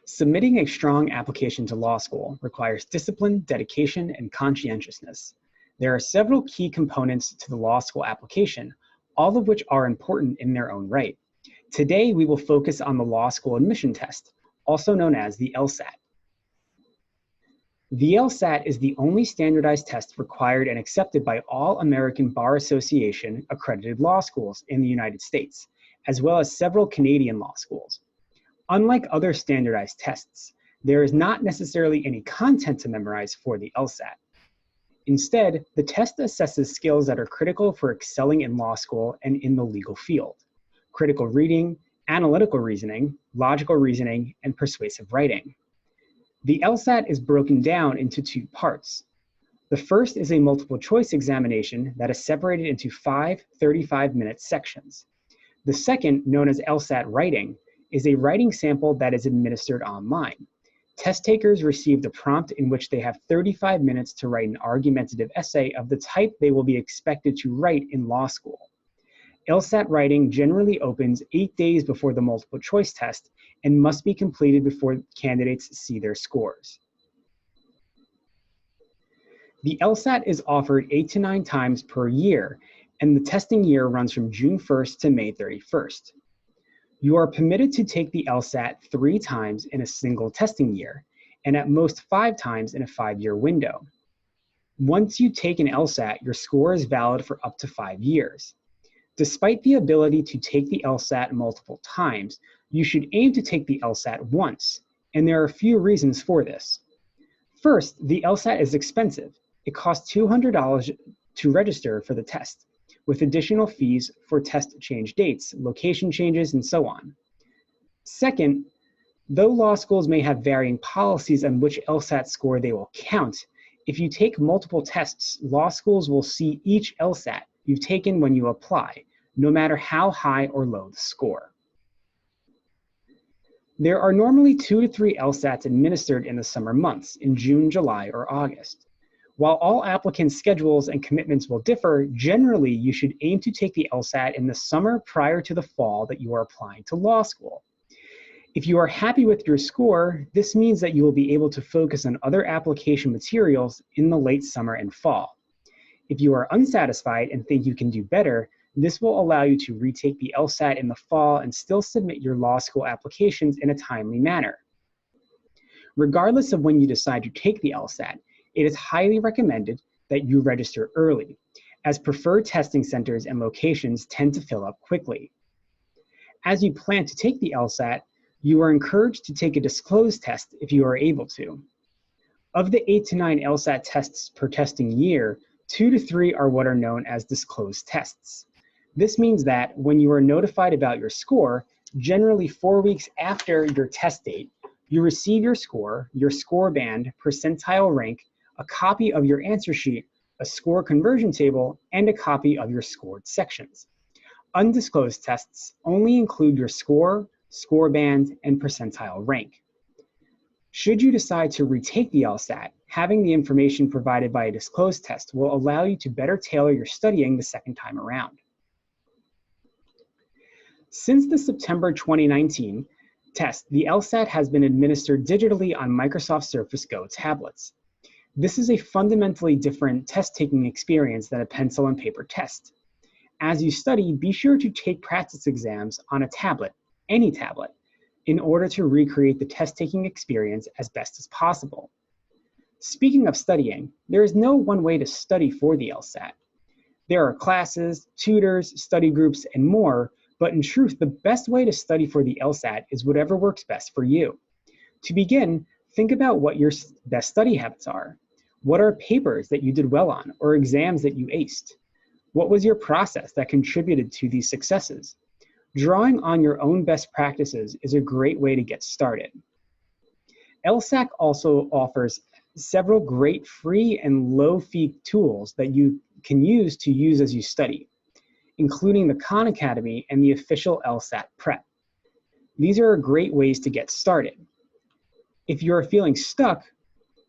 Submitting a strong application to law school requires discipline, dedication, and conscientiousness. There are several key components to the law school application, all of which are important in their own right. Today, we will focus on the law school admission test, also known as the LSAT. The LSAT is the only standardized test required and accepted by all American Bar Association accredited law schools in the United States, as well as several Canadian law schools. Unlike other standardized tests, there is not necessarily any content to memorize for the LSAT. Instead, the test assesses skills that are critical for excelling in law school and in the legal field: critical reading, analytical reasoning, logical reasoning, and persuasive writing. The LSAT is broken down into two parts. The first is a multiple choice examination that is separated into 5 35-minute sections. The second, known as LSAT writing, is a writing sample that is administered online. Test takers receive the prompt in which they have 35 minutes to write an argumentative essay of the type they will be expected to write in law school. LSAT writing generally opens 8 days before the multiple choice test and must be completed before candidates see their scores. The LSAT is offered 8 to 9 times per year, and the testing year runs from June 1st to May 31st. You are permitted to take the LSAT 3 times in a single testing year, and at most 5 times in a 5-year window. Once you take an LSAT, your score is valid for up to 5 years. Despite the ability to take the LSAT multiple times, you should aim to take the LSAT once, and there are a few reasons for this. First, the LSAT is expensive. It costs $200 to register for the test, with additional fees for test change dates, location changes, and so on. Second, though law schools may have varying policies on which LSAT score they will count, if you take multiple tests, law schools will see each LSAT you've taken when you apply, no matter how high or low the score. There are normally 2 to 3 LSATs administered in the summer months, in June, July, or August. While all applicants' schedules and commitments will differ, generally you should aim to take the LSAT in the summer prior to the fall that you are applying to law school. If you are happy with your score, this means that you will be able to focus on other application materials in the late summer and fall. If you are unsatisfied and think you can do better, this will allow you to retake the LSAT in the fall and still submit your law school applications in a timely manner. Regardless of when you decide to take the LSAT, it is highly recommended that you register early, as preferred testing centers and locations tend to fill up quickly. As you plan to take the LSAT, you are encouraged to take a disclosed test if you are able to. Of the 8 to 9 LSAT tests per testing year, 2 to 3 are what are known as disclosed tests. This means that when you are notified about your score, generally 4 weeks after your test date, you receive your score band, percentile rank, a copy of your answer sheet, a score conversion table, and a copy of your scored sections. Undisclosed tests only include your score band, and percentile rank. Should you decide to retake the LSAT, having the information provided by a disclosed test will allow you to better tailor your studying the second time around. Since the September 2019 test, the LSAT has been administered digitally on Microsoft Surface Go tablets. This is a fundamentally different test-taking experience than a pencil and paper test. As you study, be sure to take practice exams on a tablet, any tablet, in order to recreate the test-taking experience as best as possible. Speaking of studying, there is no one way to study for the LSAT. There are classes, tutors, study groups, and more, but in truth, the best way to study for the LSAT is whatever works best for you. To begin, think about what your best study habits are. What are papers that you did well on, or exams that you aced? What was your process that contributed to these successes? Drawing on your own best practices is a great way to get started. LSAT also offers several great free and low-fee tools that you can use as you study, including the Khan Academy and the official LSAT Prep. These are great ways to get started. If you're feeling stuck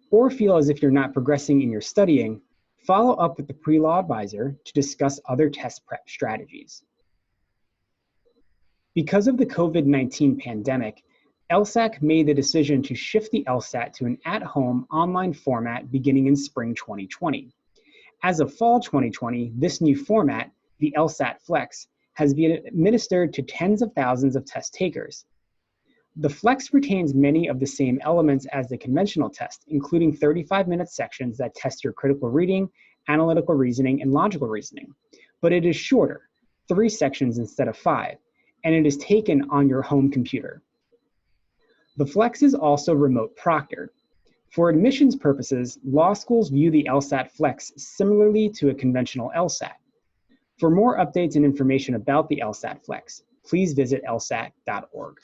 or feel as if you're not progressing in your studying, follow up with the pre-law advisor to discuss other test prep strategies. Because of the COVID-19 pandemic, LSAC made the decision to shift the LSAT to an at-home online format beginning in spring 2020. As of fall 2020, this new format, the LSAT Flex, has been administered to tens of thousands of test takers. The Flex retains many of the same elements as the conventional test, including 35-minute sections that test your critical reading, analytical reasoning, and logical reasoning. But it is shorter, 3 sections instead of 5, and it is taken on your home computer. The Flex is also remote proctored. For admissions purposes, law schools view the LSAT Flex similarly to a conventional LSAT. For more updates and information about the LSAT Flex, please visit lsat.org.